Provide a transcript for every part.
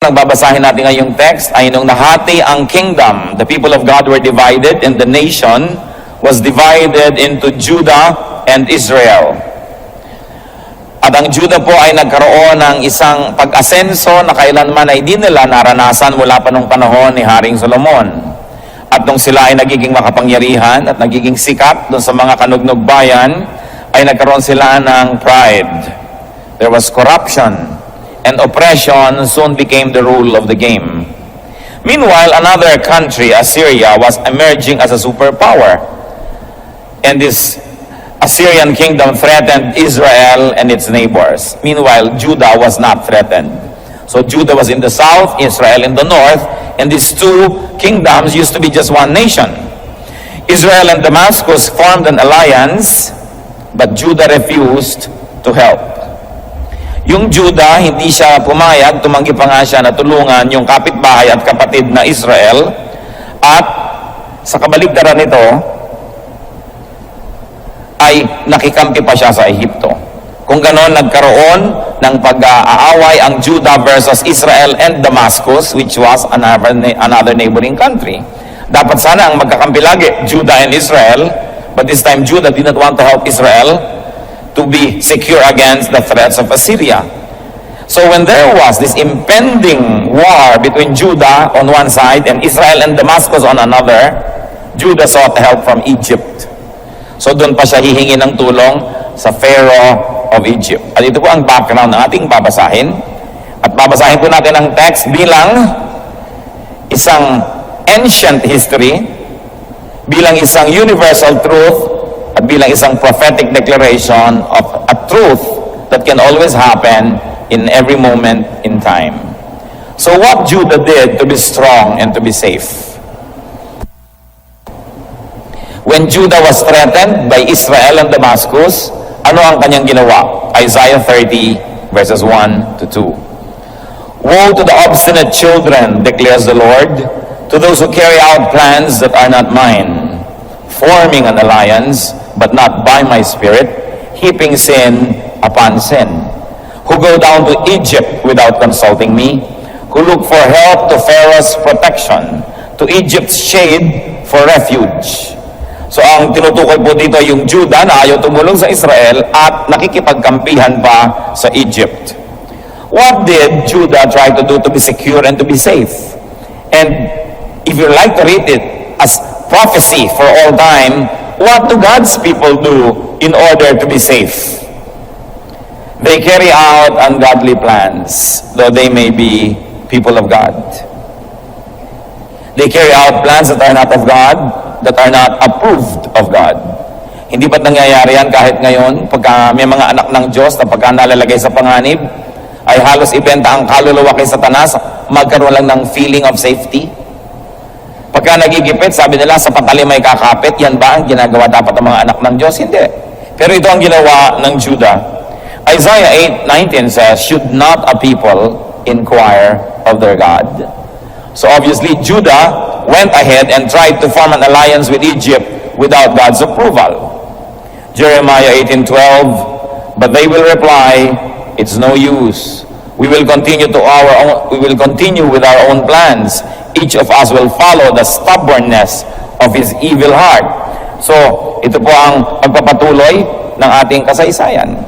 Nagbabasahin natin ngayong text ay nung nahati ang kingdom, the people of God were divided and the nation was divided into Judah and Israel. At ang Judah po ay nagkaroon ng isang pag-asenso na kailanman ay di nila naranasan mula pa nung panahon ni Haring Solomon. At nung sila ay nagiging makapangyarihan at nagiging sikat doon sa mga kanugnog bayan, ay nagkaroon sila ng pride. There was corruption. And oppression soon became the rule of the game. Meanwhile, another country, Assyria, was emerging as a superpower. And this Assyrian kingdom threatened Israel and its neighbors. Meanwhile, Judah was not threatened. So Judah was in the south, Israel in the north, and these two kingdoms used to be just one nation. Israel and Damascus formed an alliance, but Judah refused to help. Yung Judah, hindi siya pumayag, tumanggi pa nga siya na tulungan yung kapitbahay at kapatid na Israel. At sa kabaligtaran nito, ay nakikampi pa siya sa Ehipto. Kung ganon, nagkaroon ng pag-aaway ang Judah versus Israel and Damascus, which was another neighboring country. Dapat sana ang magkakampi lagi, Judah and Israel, but this time Judah did not want to help Israel to be secure against the threats of Assyria. So when there was this impending war between Judah on one side and Israel and Damascus on another, Judah sought help from Egypt. So doon pa siya hihingi ng tulong sa Pharaoh of Egypt. At ito po ang background ng ating babasahin. At babasahin po natin ang text bilang isang ancient history, bilang isang universal truth, at bilang isang prophetic declaration of a truth that can always happen in every moment in time. So what Judah did to be strong and to be safe? When Judah was threatened by Israel and Damascus, ano ang kanyang ginawa? Isaiah 30 verses 1 to 2. Woe to the obstinate children, declares the Lord, to those who carry out plans that are not mine, forming an alliance, but not by my spirit, heaping sin upon sin, who go down to Egypt without consulting me, who look for help to Pharaoh's protection, to Egypt's shade for refuge. So ang tinutukoy po dito yung Judah na ayaw tumulong sa Israel at nakikipagkampihan pa sa Egypt. What did Judah try to do to be secure and to be safe? And if you like to read it as prophecy for all time, what do God's people do in order to be safe? They carry out ungodly plans, though they may be people of God. They carry out plans that are not of God, that are not approved of God. Hindi ba't nangyayari yan kahit ngayon, pagka may mga anak ng Diyos na pagka nalalagay sa panganib, ay halos ibenta ang kaluluwa kay Satanas, magkaroon lang ng feeling of safety? Pagka nagigipit, sabi nila, sa patali may kakapit, yan ba ang ginagawa dapat ng mga anak ng Diyos? Hindi. Pero ito ang ginawa ng Judah. Isaiah 8:19 says, should not a people inquire of their God? So obviously, Judah went ahead and tried to form an alliance with Egypt without God's approval. Jeremiah 18:12, but they will reply, it's no use. We will continue with our own plans. Each of us will follow the stubbornness of his evil heart. So, ito po ang pagpapatuloy ng ating kasaysayan.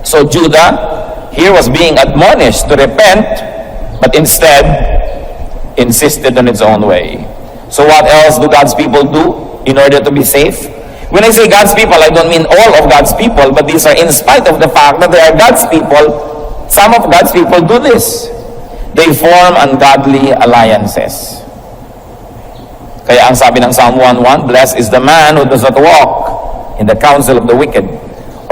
So, Judah here was being admonished to repent, but instead, insisted on its own way. So, what else do God's people do in order to be safe? When I say God's people, I don't mean all of God's people, but these are in spite of the fact that they are God's people. Some of God's people do this. They form ungodly alliances. Kaya ang sabi ng Psalm 1:1, blessed is the man who does not walk in the counsel of the wicked,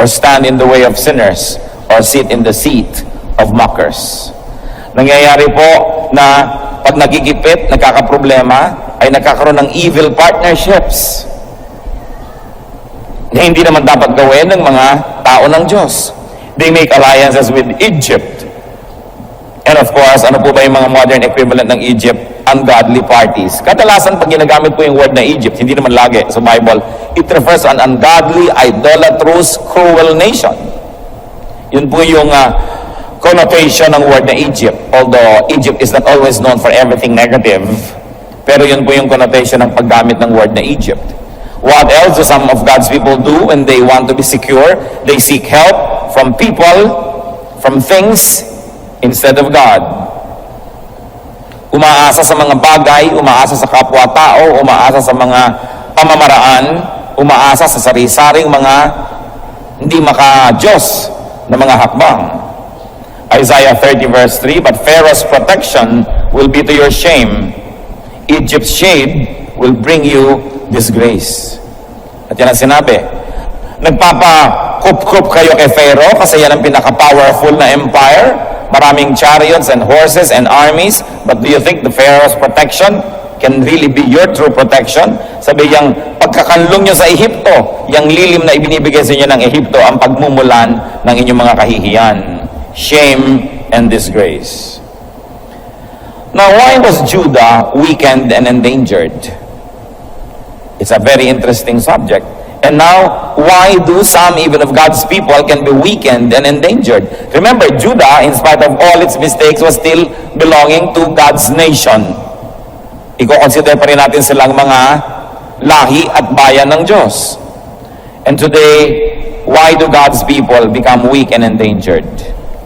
or stand in the way of sinners, or sit in the seat of mockers. Nangyayari po na pag nagigipit, nagkakaproblema, ay nagkakaroon ng evil partnerships na hindi naman dapat gawin ng mga tao ng Diyos. They make alliances with Egypt. And of course, ano po ba yung mga modern equivalent ng Egypt? Ungodly parties. Kadalasan, pag ginagamit po yung word na Egypt, hindi naman lagi sa Bible, it refers to an ungodly, idolatrous, cruel nation. Yun po yung connotation ng word na Egypt. Although Egypt is not always known for everything negative, pero yun po yung connotation ng paggamit ng word na Egypt. What else do some of God's people do when they want to be secure? They seek help from people, from things, instead of God. Umaasa sa mga bagay, umaasa sa kapwa-tao, umaasa sa mga pamamaraan, umaasa sa sari-saring mga hindi maka-Diyos na mga hakbang. Isaiah 30 verse 3, "But Pharaoh's protection will be to your shame. Egypt's shade will bring you disgrace." At yan ang sinabi. Nagpapakup-kup kayo kay Pharaoh kasi yan ang pinaka-powerful na empire. Maraming chariots and horses and armies. But do you think the Pharaoh's protection can really be your true protection? Sabi yang pagkakanlong nyo sa Ehipto, yung lilim na ibinibigay sa inyo ng Ehipto, ang pagmumulan ng inyong mga kahihiyan. Shame and disgrace. Now, why was Judah weakened and endangered? It's a very interesting subject. And now, why do some even of God's people can be weakened and endangered? Remember, Judah, in spite of all its mistakes, was still belonging to God's nation. Iko-consider pa rin natin silang mga lahi at bayan ng Diyos. And today, why do God's people become weak and endangered?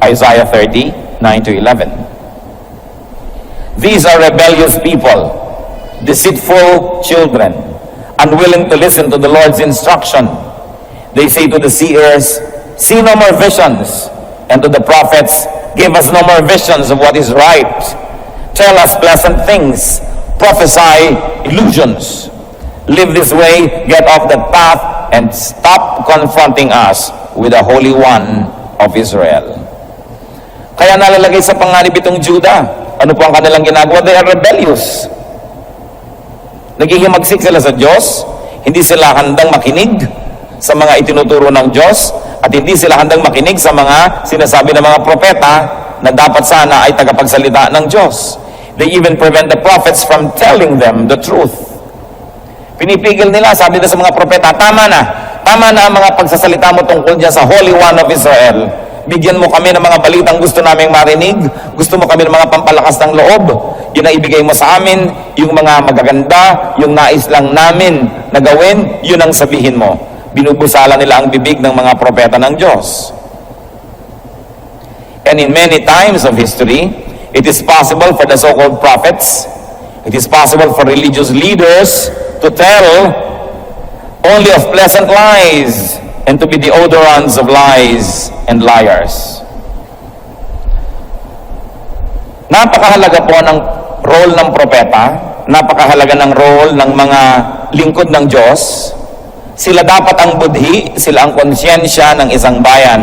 Isaiah 30, 9 to 11. These are rebellious people, deceitful children, unwilling to listen to the Lord's instruction. They say to the seers, "See no more visions," and to the prophets, "Give us no more visions of what is right. Tell us pleasant things, prophesy illusions. Live this way, get off that path, and stop confronting us with the Holy One of Israel." Kaya nalalagay sa panganib itong Judah. Ano po ang kanilang ginagawa? They are rebellious. Naghihimagsik sila sa Diyos, hindi sila handang makinig sa mga itinuturo ng Diyos, at hindi sila handang makinig sa mga sinasabi ng mga propeta na dapat sana ay tagapagsalita ng Diyos. They even prevent the prophets from telling them the truth. Pinipigil nila, sabi nila sa mga propeta, tama na ang mga pagsasalita mo tungkol dyan sa Holy One of Israel. Bigyan mo kami ng mga balitang gusto naming marinig, gusto mo kami ng mga pampalakas ng loob, yun ang ibigay mo sa amin, yung mga magaganda, yung nais lang namin na gawin, yun ang sabihin mo. Binubusala nila ang bibig ng mga propeta ng Diyos. And in many times of history, it is possible for the so-called prophets, it is possible for religious leaders to tell only of pleasant lies and to be the odorants of lies and liars. Napakahalaga po ng role ng propeta, napakahalaga ng role ng mga lingkod ng Diyos. Sila dapat ang budhi, sila ang konsyensya ng isang bayan.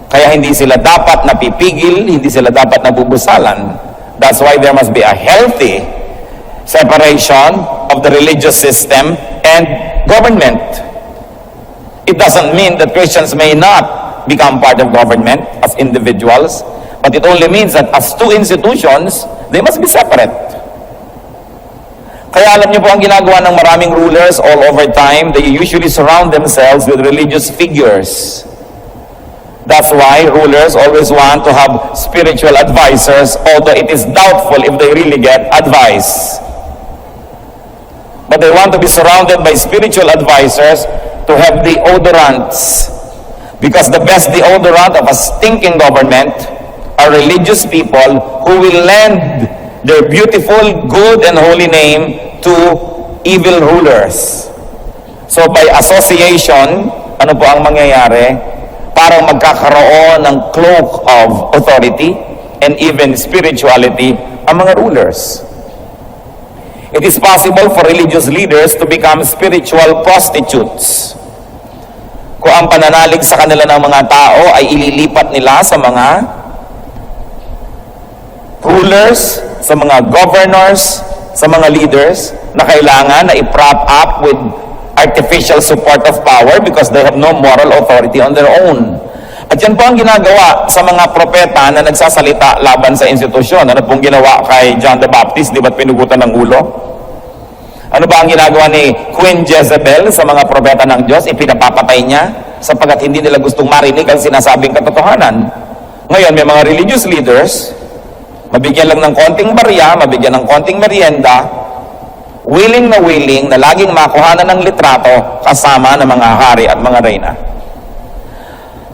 Kaya hindi sila dapat napipigil, hindi sila dapat nabubusalan. That's why there must be a healthy separation of the religious system and government. It doesn't mean that Christians may not become part of government as individuals, but it only means that as two institutions, they must be separate. Kaya alam niyo po ang ginagawa ng maraming rulers all over time, they usually surround themselves with religious figures. That's why rulers always want to have spiritual advisors, although it is doubtful if they really get advice. But they want to be surrounded by spiritual advisors to have deodorants. Because the best deodorant of a stinking government are religious people who will lend their beautiful, good, and holy name to evil rulers. So by association, ano po ang mangyayari? Parang magkakaroon ng cloak of authority and even spirituality ang mga rulers. It is possible for religious leaders to become spiritual prostitutes. Kung ang pananalig sa kanila ng mga tao ay ililipat nila sa mga rulers, sa mga governors, sa mga leaders na kailangan na i-prop up with artificial support of power because they have no moral authority on their own. At yan po ang ginagawa sa mga propeta na nagsasalita laban sa institusyon. Ano pong ginawa kay John the Baptist? Di ba't pinugutan ng ulo? Ano ba ang ginagawa ni Queen Jezebel sa mga propeta ng Diyos? Ipinapapatay niya sapagkat hindi nila gustong marinig ang sinasabing katotohanan. Ngayon, may mga religious leaders, mabigyan lang ng konting barya, mabigyan ng konting merienda, willing na laging makuhanan ng litrato kasama ng mga hari at mga reyna.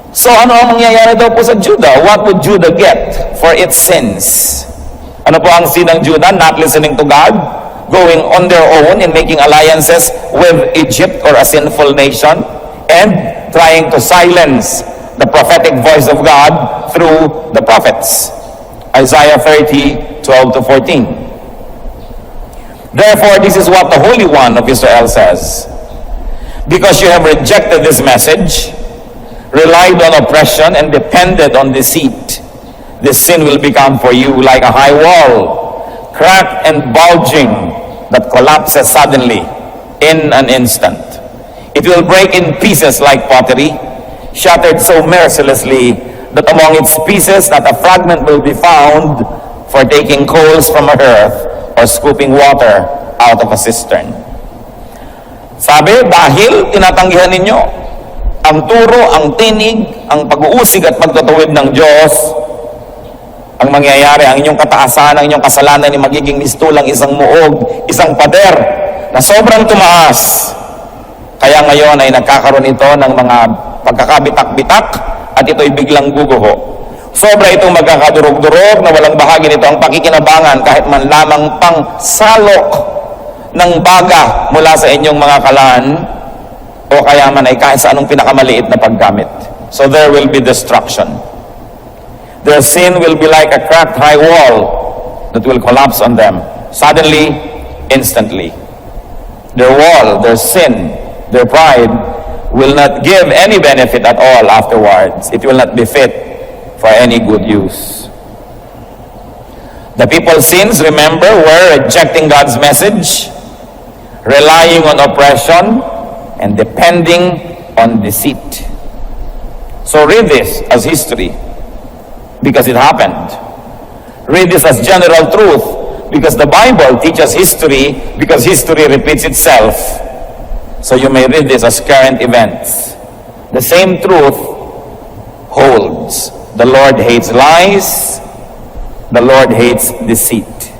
So ano ang mangyayari daw po sa Judah? What would Judah get for its sins? Ano po ang sin ng Judah? Not listening to God, going on their own and making alliances with Egypt or a sinful nation, and trying to silence the prophetic voice of God through the prophets. Isaiah 30, 12 to 14. Therefore, this is what the Holy One of Israel says. Because you have rejected this message, relied on oppression, and depended on deceit, this sin will become for you like a high wall, cracked and bulging, that collapses suddenly in an instant. It will break in pieces like pottery, shattered so mercilessly that among its pieces not a fragment will be found for taking coals from a hearth or scooping water out of a cistern. Sabi, dahil tinatanggihan ninyo ang turo, ang tinig, ang pag-uusig at pagtutuwid ng Diyos, ang mangyayari, ang inyong kataasan, ang inyong kasalanan ay magiging mistulang isang muog, isang pader na sobrang tumaas. Kaya ngayon ay nagkakaroon ito ng mga pagkakabitak-bitak at ito'y biglang guguho. Sobra itong magkakadurog-durog na walang bahagi nito ang pakikinabangan kahit man lamang pang salok ng baga mula sa inyong mga kalan o kaya man ay kahit sa anong pinakamaliit na paggamit. So there will be destruction. Their sin will be like a cracked high wall that will collapse on them suddenly, instantly. Their wall, their sin, their pride will not give any benefit at all afterwards. It will not be fit for any good use. The people's sins, remember, were rejecting God's message, relying on oppression, and depending on deceit. So read this as history, because it happened. Read this as general truth, because the Bible teaches history, because history repeats itself. So you may read this as current events. The same truth holds. The Lord hates lies. The Lord hates deceit.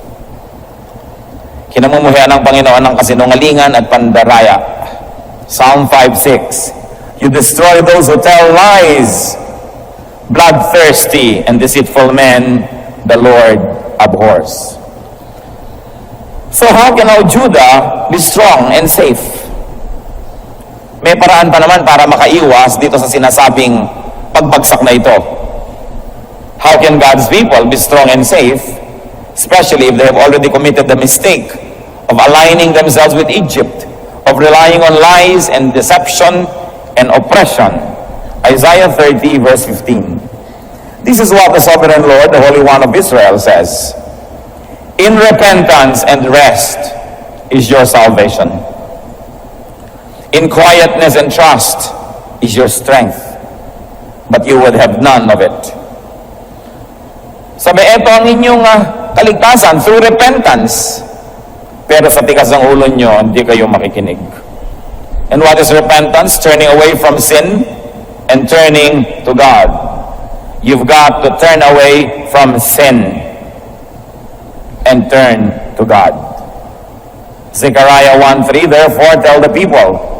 Kinamumuhian ng Panginoon ng kasinungalingan at pandaraya. Psalm 5:6. You destroy those who tell lies. Bloodthirsty and deceitful men, the Lord abhors. So how can now Judah be strong and safe? May paraan pa naman para makaiwas dito sa sinasabing pagbagsak na ito. How can God's people be strong and safe, especially if they have already committed the mistake of aligning themselves with Egypt, of relying on lies and deception and oppression? Isaiah 30 verse 15. This is what the sovereign Lord, the Holy One of Israel says. In repentance and rest is your salvation. In quietness and trust is your strength, but you would have none of it. Sabi, eto ang inyong kaligtasan through repentance. Pero sa tikas ng ulo nyo, hindi kayo makikinig. And what is repentance? Turning away from sin and turning to God. You've got to turn away from sin and turn to God. Zechariah 1:3, therefore tell the people,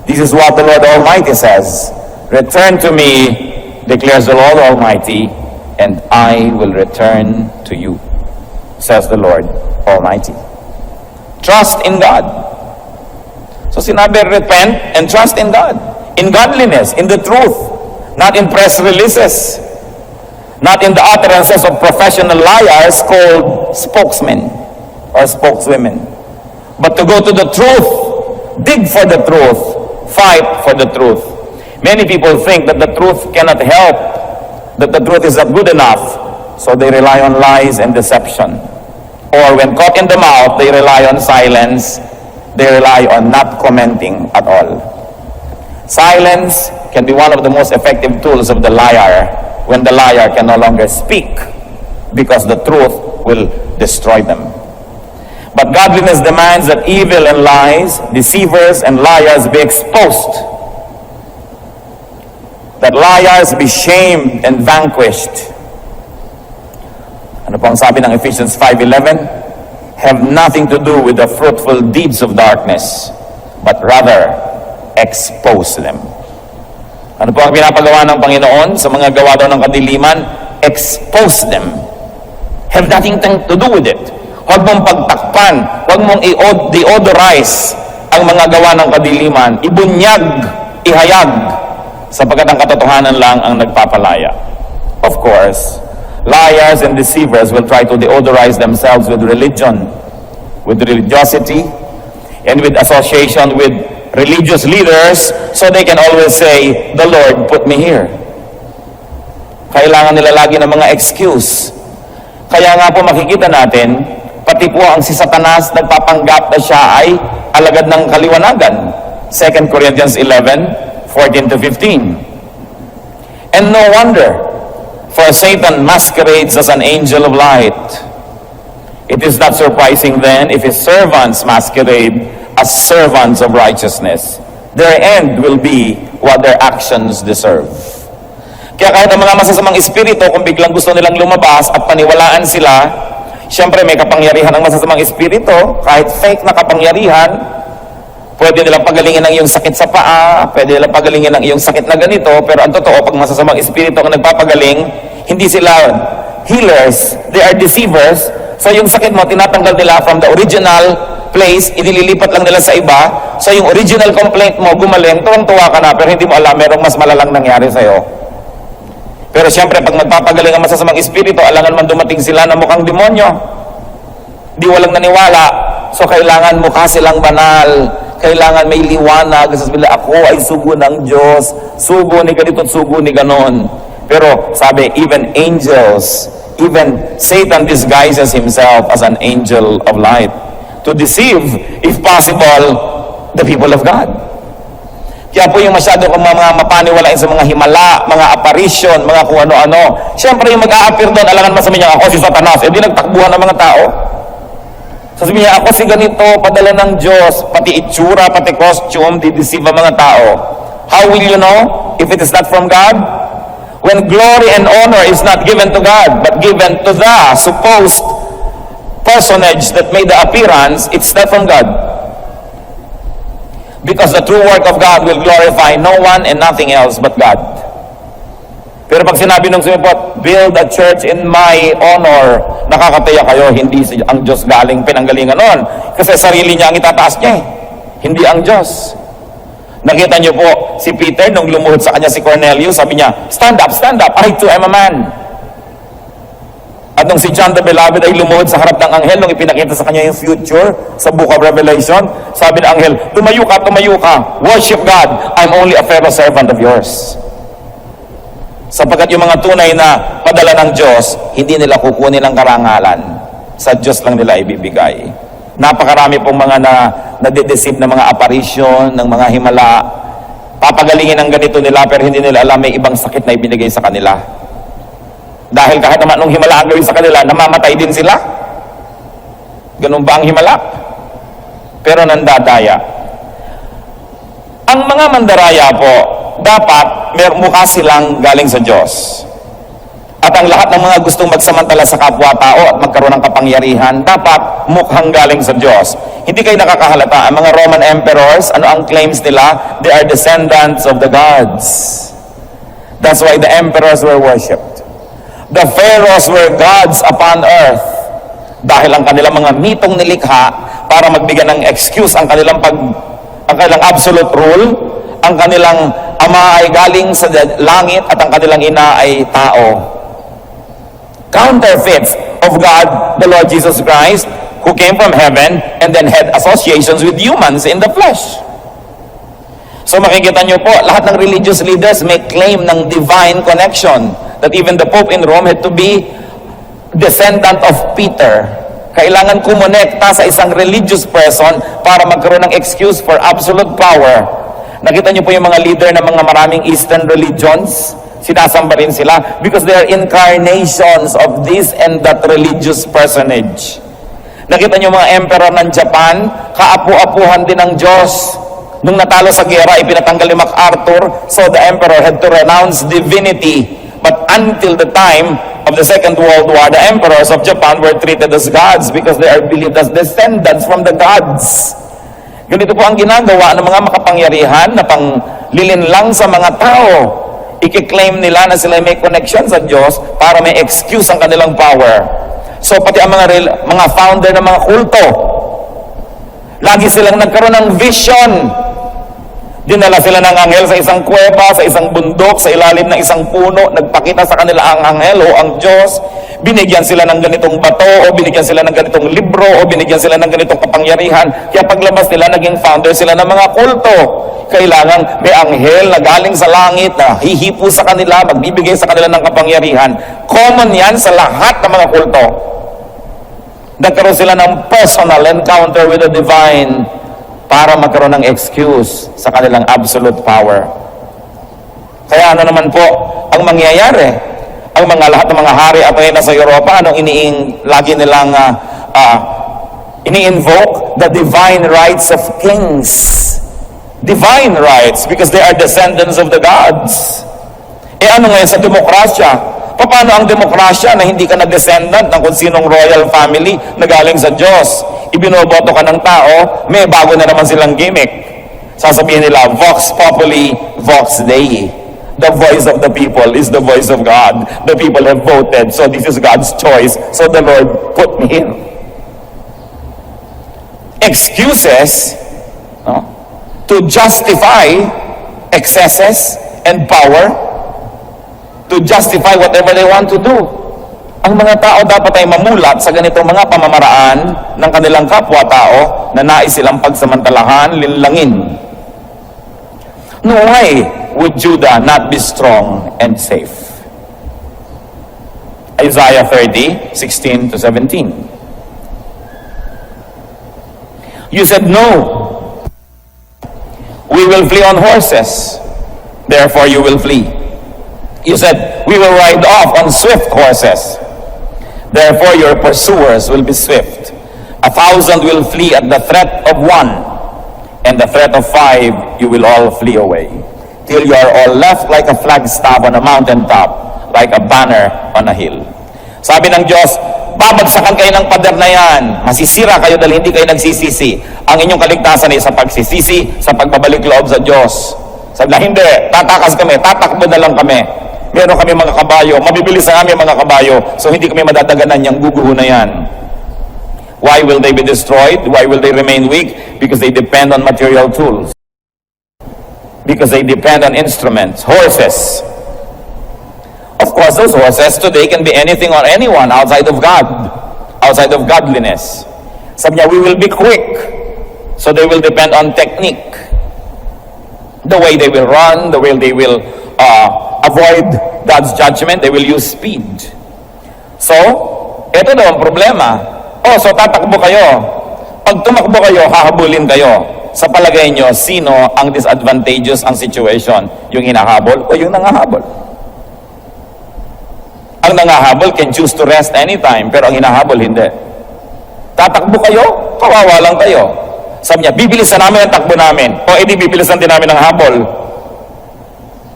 this is what the Lord Almighty says, return to me, declares the Lord Almighty, and I will return to you, says the Lord Almighty. Trust in God. So sinabi, repent and trust in God. In godliness, in the truth, not in press releases, not in the utterances of professional liars called spokesmen or spokeswomen, but to go to the truth, dig for the truth, fight for the truth. Many people think that the truth cannot help, that the truth is not good enough, so they rely on lies and deception. Or when caught in the mouth, they rely on silence, they rely on not commenting at all. Silence can be one of the most effective tools of the liar when the liar can no longer speak because the truth will destroy them. But godliness demands that evil and lies, deceivers and liars be exposed. that liars be shamed and vanquished. Ano po ang sabi ng Ephesians 5:11? Have nothing to do with the fruitful deeds of darkness, but rather expose them. Ano po ang pinapagawa ng Panginoon sa mga gawa daw ng kadiliman? Expose them. Have nothing to do with it. Huwag mong pagtakpan, huwag mong i-deodorize ang mga gawa ng kadiliman. Ibunyag, ihayag, sapagkat ang katotohanan lang ang nagpapalaya. Of course, liars and deceivers will try to deodorize themselves with religion, with religiosity, and with association with religious leaders, so they can always say, the Lord put me here. Kailangan nila lagi ng mga excuse. Kaya nga po makikita natin, pati po ang si Satanas nagpapanggap na siya ay alagad ng kaliwanagan. 2 Corinthians 11:14-15. And no wonder, for Satan masquerades as an angel of light. It is not surprising then if his servants masquerade as servants of righteousness. Their end will be what their actions deserve. Kaya kahit ang mga masasamang espiritu, kung biglang gusto nilang lumabas at paniwalaan sila, siyempre may kapangyarihan ang masasamang espiritu, kahit fake na kapangyarihan, pwede nilang pagalingin ang iyong sakit sa paa, pwede nilang pagalingin ang iyong sakit na ganito, pero ang totoo, pag masasamang espiritu ang nagpapagaling, hindi sila healers, they are deceivers. So yung sakit mo, tinatanggal nila from the original place, inililipat lang nila sa iba. So yung original complaint mo, gumaling, tuwang-tuwa ka na, pero hindi mo alam, merong mas malalang nangyari sa'yo. Pero siyempre, pag magpapagaling ang masasamang espiritu, alangan man dumating sila na mukhang demonyo. Di walang naniwala. So kailangan mukha silang banal. Kailangan may liwanag. Sasabihin, ako ay sugo ng Diyos. Sugo ni ganito at sugo ni ganon. Pero sabi, even angels, even Satan disguises himself as an angel of light to deceive, if possible, the people of God. Kaya po yung masyado kung mga mapaniwalain sa mga himala, mga apparition, mga kung ano-ano. Siyempre yung mag-a-appear doon, alangan masabi niya, ako si Satanas. Eh di nagtakbuhan ng mga tao. Sasabihin niya, ako si ganito, padala ng Diyos, pati itsura, pati costume, di-deceive ang mga tao. How will you know if it is not from God? When glory and honor is not given to God, but given to the supposed personage that made the appearance, it's not from God. Because the true work of God will glorify no one and nothing else but God. Pero pag sinabi ng sumipot, build a church in my honor, nakakataya kayo, hindi ang Diyos pinanggalingan noon. Kasi sarili niya ang itataas niya, hindi ang Diyos. Nakita niyo po, si Peter, nung lumuhod sa kanya si Cornelius, sabi niya, stand up, I too am a man. At nung si John the Beloved ay lumuhod sa harap ng anghel, nung ipinakita sa kanya yung future sa Book of Revelation, sabi ng anghel, tumayo ka, worship God, I'm only a fellow servant of yours. Sapagkat yung mga tunay na padala ng Diyos, hindi nila kukunin ang karangalan. Sa Diyos lang nila ibibigay. Napakarami pong mga nadedeceive na mga apparition, ng mga himala. Papagalingin ang ganito nila, pero hindi nila alam may ibang sakit na ibinigay sa kanila. Dahil kahit naman nung himala ang gawin sa kanila, namamatay din sila. Ganun ba ang himala? Pero nandadaya. Ang mga mandaraya po, dapat mukha silang galing sa Diyos. At ang lahat ng mga gustong magsamantala sa kapwa-tao at magkaroon ng kapangyarihan, dapat mukhang galing sa Diyos. Hindi kayo nakakahalata. Ang mga Roman emperors, ano ang claims nila? They are descendants of the gods. That's why the emperors were worshipped. The pharaohs were gods upon earth. Dahil ang kanilang mga mitong nilikha para magbigay ng excuse ang kanilang absolute rule, ang kanilang ama ay galing sa langit at ang kanilang ina ay tao. Counterfeits of God, the Lord Jesus Christ, who came from heaven and then had associations with humans in the flesh. So makikita nyo po, lahat ng religious leaders may claim ng divine connection. That even the Pope in Rome had to be descendant of Peter. Kailangan kumonekta sa isang religious person para magkaroon ng excuse for absolute power. Nakita niyo po yung mga leader ng mga maraming Eastern religions, sinasamba rin sila because they are incarnations of this and that religious personage. Nakita niyo mga emperor ng Japan, kaapu-apuhan din ng Diyos. Nung natalo sa gera, ipinatanggal ni MacArthur, so the emperor had to renounce divinity. But until the time of the Second World War, the emperors of Japan were treated as gods because they are believed as descendants from the gods. Ganito po ang ginagawa ng mga makapangyarihan na panglilinlang sa mga tao. I-claim nila na sila may connection sa Diyos para may excuse ang kanilang power. So pati ang mga founder ng mga kulto, lagi silang nagkaroon ng vision. Dinala sila ng anghel sa isang kuweba, sa isang bundok, sa ilalim ng isang puno, nagpakita sa kanila ang anghel o ang Diyos. Binigyan sila ng ganitong bato, o binigyan sila ng ganitong libro, o binigyan sila ng ganitong kapangyarihan. Kaya paglabas nila, naging founder sila ng mga kulto. Kailangan may anghel na galing sa langit na hihipo sa kanila, magbibigay sa kanila ng kapangyarihan. Common yan sa lahat ng mga kulto. Nagkaroon sila ng personal encounter with the divine para magkaroon ng excuse sa kanilang absolute power. Kaya ano naman po ang mangyayari? Ang mga lahat ng mga hari at reyna sa Europa, anong lagi nilang ini-invoke? The divine rights of kings. Divine rights, because they are descendants of the gods. Ano ngayon sa demokrasya? Paano ang demokrasya na hindi ka na-descendant ng kung sinong royal family na galing sa Diyos? Ibinoboto ka ng tao, may bago na naman silang gimmick. Sasabihin nila, Vox Populi, Vox Dei. The voice of the people is the voice of God. The people have voted, so this is God's choice. So the Lord put me here. Excuses, no, to justify excesses and power, to justify whatever they want to do. Ang mga tao dapat ay mamulat sa ganitong mga pamamaraan ng kanilang kapwa-tao na nais silang pagsamantalahan, linlangin. No, why would Judah not be strong and safe? Isaiah 30, 16 to 17. You said, no, we will flee on horses, therefore you will flee. You said, we will ride off on swift horses, therefore your pursuers will be swift. 1,000 will flee at the threat of one, and the threat of 5 you will all flee away, till you are all left like a flagstaff on a mountaintop, like a banner on a hill. Sabi ng Diyos, babagsakan kayo ng pader na yan, masisira kayo dahil hindi kayo nagsisisi. Ang inyong kaligtasan ay sa pagsisisi, sa pagbabalik loob sa Diyos. Sabi na, hindi, tatakas kami, tatakbo na lang kami. Meron kami mga kabayo, mabibilis ang aming mga kabayo, so hindi kami madadaganan yung guguho na yan. Why will they be destroyed? Why will they remain weak? Because they depend on material tools. Because they depend on instruments, horses. Of course, those horses today can be anything or anyone outside of God, outside of godliness. Sabi niya, we will be quick. So they will depend on technique. The way they will run, the way they will avoid God's judgment, they will use speed. So, ito daw ang problema. So tatakbo kayo. Pag tumakbo kayo, hahabulin kayo. Sa palagay nyo, sino ang disadvantageous ang situation? Yung hinahabol o yung nangahabol? Ang nangahabol can choose to rest anytime, pero ang hinahabol hindi. Tatakbo kayo, kawawa lang kayo. Sabi niya, bibilisan namin ang takbo namin. O edi bibilisan din namin ang habol.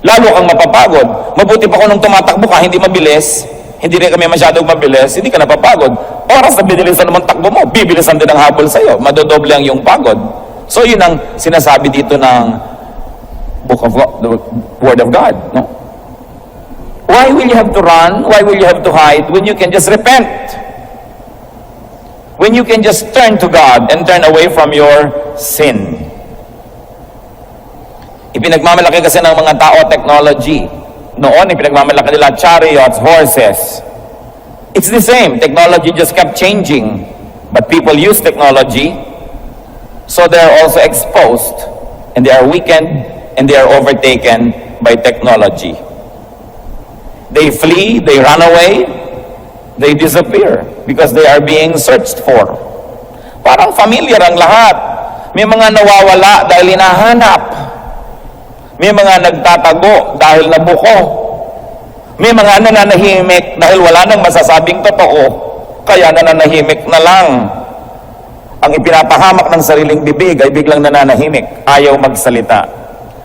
Lalo kang mapapagod. Mabuti pa kung nung tumatakbo ka, hindi mabilis, hindi rin kami masyadong mabilis, hindi ka napapagod. Oras na binilisan naman takbo mo, bibilisan din ang habol sa'yo. Madodoble ang iyong pagod. So yun ang sinasabi dito ng Book of God, the Word of God. No? Why will you have to run? Why will you have to hide when you can just repent? When you can just turn to God and turn away from your sin. Ipinagmamalaki kasi ng mga tao technology. Noon, ipinagmamalaki nila chariots, horses. It's the same. Technology just kept changing. But people use technology, so they're also exposed, and they are weakened, and they are overtaken by technology. They flee, they run away, they disappear, because they are being searched for. Parang familiar ang lahat. May mga nawawala dahil hinahanap. May mga nagtatago dahil nabuko. May mga nananahimik dahil wala nang masasabing totoo, kaya nananahimik na lang. Ang ipinapahamak ng sariling bibig ay biglang nananahimik, ayaw magsalita.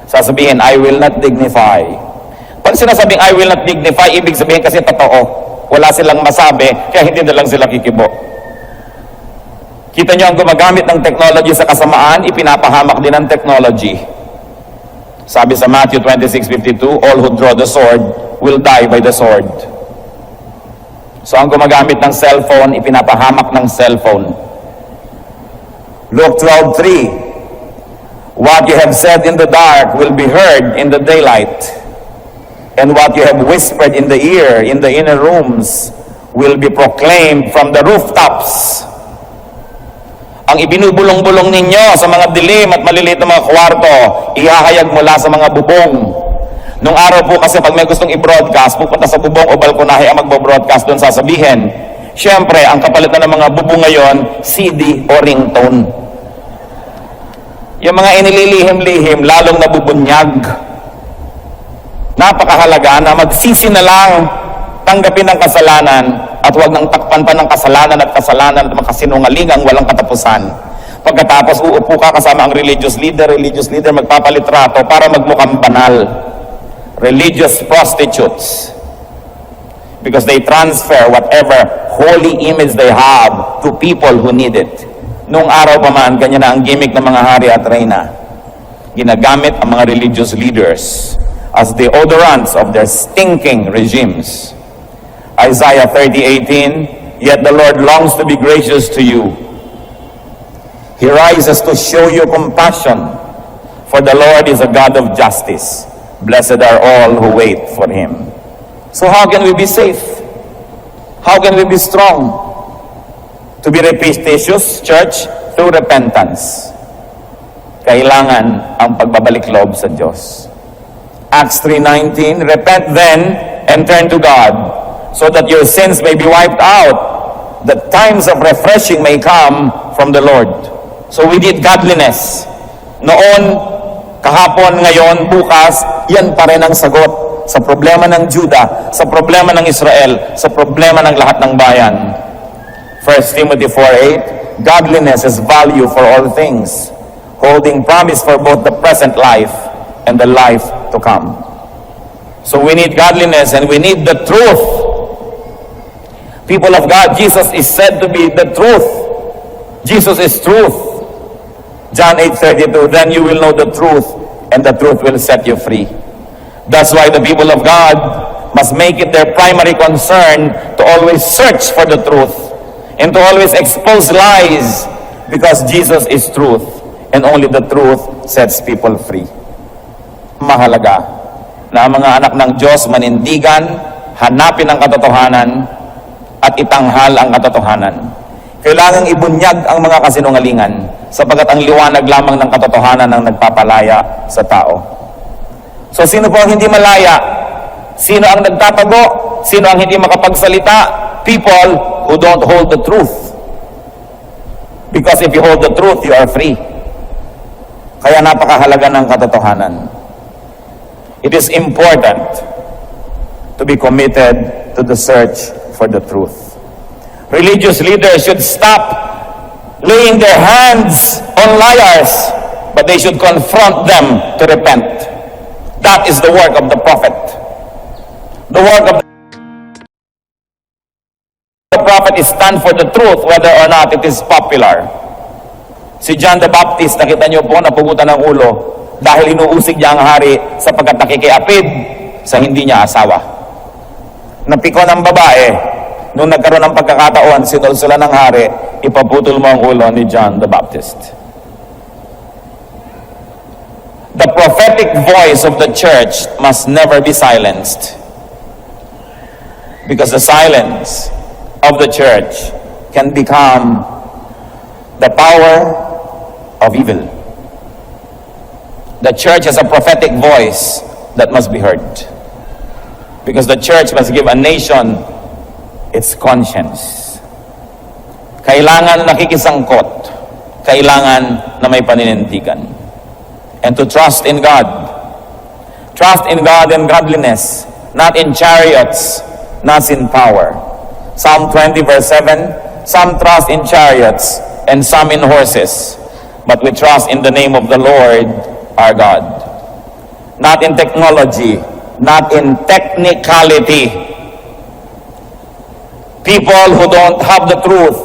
Sasabihin, I will not dignify. Pag sinasabing I will not dignify, ibig sabihin kasi totoo. Wala silang masabi, kaya hindi na lang sila kikibo. Kita nyo ang gumagamit ng technology sa kasamaan, ipinapahamak din ng technology. Sabi sa Matthew 26:52, all who draw the sword will die by the sword. So ang gumagamit ng cellphone, ipinapahamak ng cellphone. Luke 12:3, what you have said in the dark will be heard in the daylight, and what you have whispered in the ear in the inner rooms will be proclaimed from the rooftops. Ang ibinubulong-bulong ninyo sa mga dilim at maliliit na mga kwarto, ihahayag mula sa mga bubong. Nung araw po kasi pag may gustong i-broadcast, pupunta sa bubong o balkonahe ang magbo-broadcast doon, sasabihin. Siyempre, ang kapalitan ng mga bubong ngayon, CD o ringtone. Yung mga inililihim-lihim, lalong nabubunyag. Napakahalaga na magsisi na lang, tanggapin ang kasalanan, at huwag nang takpan pa ng kasalanan at makasinungalingang walang katapusan. Pagkatapos, uupo ka kasama ang religious leader magpapalitrato para magmukhang banal. Religious prostitutes. Because they transfer whatever holy image they have to people who need it. Noong araw pa man, ganyan na ang gimmick ng mga hari at reyna. Ginagamit ang mga religious leaders as deodorants of their stinking regimes. Isaiah 30:18, yet the Lord longs to be gracious to you. He rises to show you compassion, for the Lord is a God of justice. Blessed are all who wait for Him. So how can we be safe? How can we be strong? To be repetitious, church, through repentance. Kailangan ang pagbabalik loob sa Diyos. Acts 3:19, repent then and turn to God, so that your sins may be wiped out, that times of refreshing may come from the Lord. So we need godliness. Noon, kahapon, ngayon, bukas, yan pa rin ang sagot sa problema ng Juda, sa problema ng Israel, sa problema ng lahat ng bayan. 1 Timothy 4:8, godliness is value for all things, holding promise for both the present life and the life to come. So we need godliness and we need the truth. People of God, Jesus is said to be the truth. Jesus is truth. John 8:32, then you will know the truth and the truth will set you free. That's why the people of God must make it their primary concern to always search for the truth and to always expose lies, because Jesus is truth and only the truth sets people free. Mahalaga na ang mga anak ng Diyos manindigan, hanapin ang katotohanan at itanghal ang katotohanan. Kailangang ibunyag ang mga kasinungalingan, sapagkat ang liwanag lamang ng katotohanan ang nagpapalaya sa tao. So sino po ang hindi malaya? Sino ang nagtatago? Sino ang hindi makapagsalita? People who don't hold the truth. Because if you hold the truth, you are free. Kaya napakahalaga ng katotohanan. It is important to be committed to the search for the truth. Religious leaders should stop laying their hands on liars, but they should confront them to repent. That is the work of the prophet. The work of the prophet is stand for the truth, whether or not it is popular. Si John the Baptist, nakita niyo po, napugutan ng ulo dahil inuusig niya ang hari sapagkat nakikiapid sa hindi niya asawa. Napiko ng babae, nung nagkaroon ng pagkakataon, sinulsulan ng hari, ipaputol mo ang ulo ni John the Baptist. The prophetic voice of the church must never be silenced, because the silence of the church can become the power of evil. The church has a prophetic voice that must be heard, because the church must give a nation its conscience. Kailangan nakikisangkot, kailangan na may paninindigan, and to trust in God. Trust in God and godliness, not in chariots, not in power. Psalm 20 verse 7, some trust in chariots and some in horses, but we trust in the name of the Lord our God. Not in technology, not in technicality. People who don't have the truth,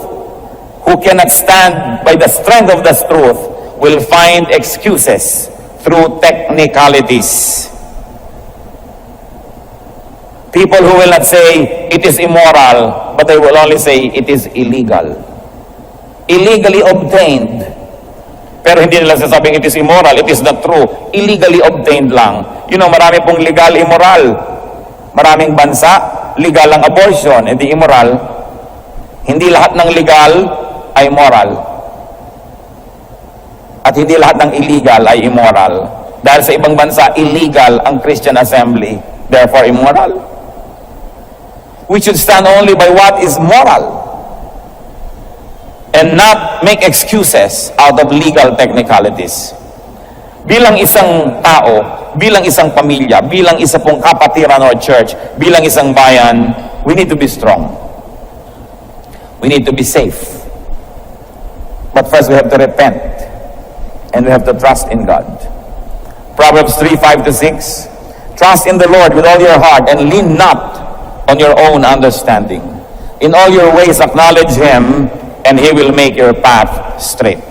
who cannot stand by the strength of the truth, will find excuses through technicalities. People who will not say it is immoral, but they will only say it is illegal. Illegally obtained. Pero hindi nila sasabing it is immoral, it is not true. Illegally obtained lang. You know, marami pong legal, immoral. Maraming bansa, legal ang abortion, hindi immoral. Hindi lahat ng legal ay moral. At hindi lahat ng illegal ay immoral. Dahil sa ibang bansa, illegal ang Christian assembly, therefore immoral. We should stand only by what is moral and not make excuses out of legal technicalities. Bilang isang tao, bilang isang pamilya, bilang isa pong kapatiran or church, bilang isang bayan, we need to be strong. We need to be safe. But first we have to repent and we have to trust in God. Proverbs 3:5-6, trust in the Lord with all your heart and lean not on your own understanding. In all your ways acknowledge Him, and He will make your path straight.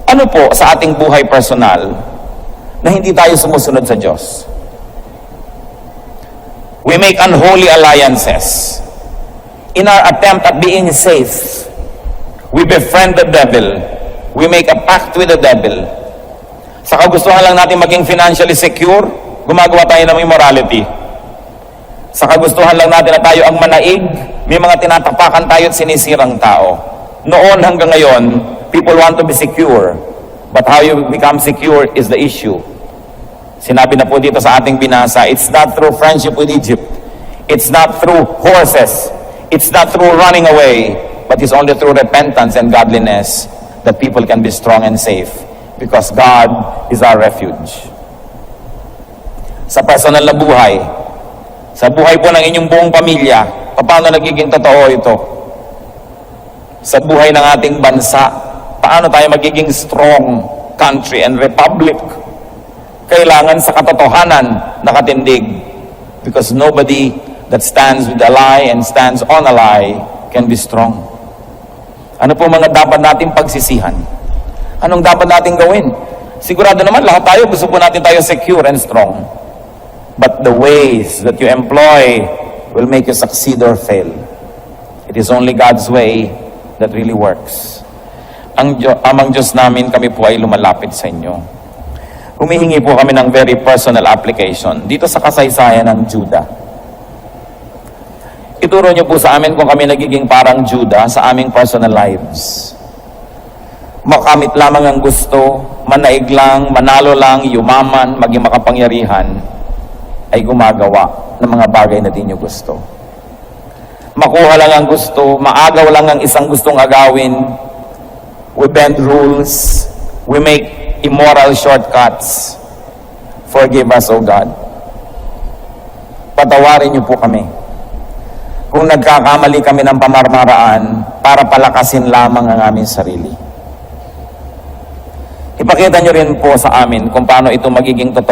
Ano po sa ating buhay personal na hindi tayo sumusunod sa Diyos? We make unholy alliances. In our attempt at being safe, we befriend the devil. We make a pact with the devil. Sa kagustuhan lang natin maging financially secure, gumagawa tayo ng immorality. Sa kagustuhan lang natin na tayo ang manaig, may mga tinatapakan tayo at sinisirang tao. Noon hanggang ngayon, people want to be secure. But how you become secure is the issue. Sinabi na po dito sa ating binasa, it's not through friendship with Egypt. It's not through horses. It's not through running away. But it's only through repentance and godliness that people can be strong and safe. Because God is our refuge. Sa personal na buhay, sa buhay po ng inyong buong pamilya, paano nagiging totoo ito? Sa buhay ng ating bansa, paano tayo magiging strong country and republic? Kailangan sa katotohanan nakatindig. Because nobody that stands with a lie and stands on a lie can be strong. Ano po mga dapat nating pagsisihan? Anong dapat nating gawin? Sigurado naman lahat tayo, gusto po natin tayo secure and strong. But the ways that you employ will make you succeed or fail. It is only God's way that really works. Amang Diyos namin, kami po ay lumalapit sa inyo. Humihingi po kami ng very personal application dito sa kasaysayan ng Judah. Ituro niyo po sa amin kung kami nagiging parang Judah sa aming personal lives. Makamit lamang ang gusto, manaig lang, manalo lang, yumaman, maging makapangyarihan, ay gumagawa ng mga bagay na di nyo gusto. Makuha lang ang gusto, maagaw lang ang isang gustong agawin. We bend rules, we make immoral shortcuts. Forgive us, O God. Patawarin niyo po kami. Kung nagkakamali kami ng pamarmaraan para palakasin lamang ang aming sarili. Ipakita niyo rin po sa amin kung paano ito magiging totoo.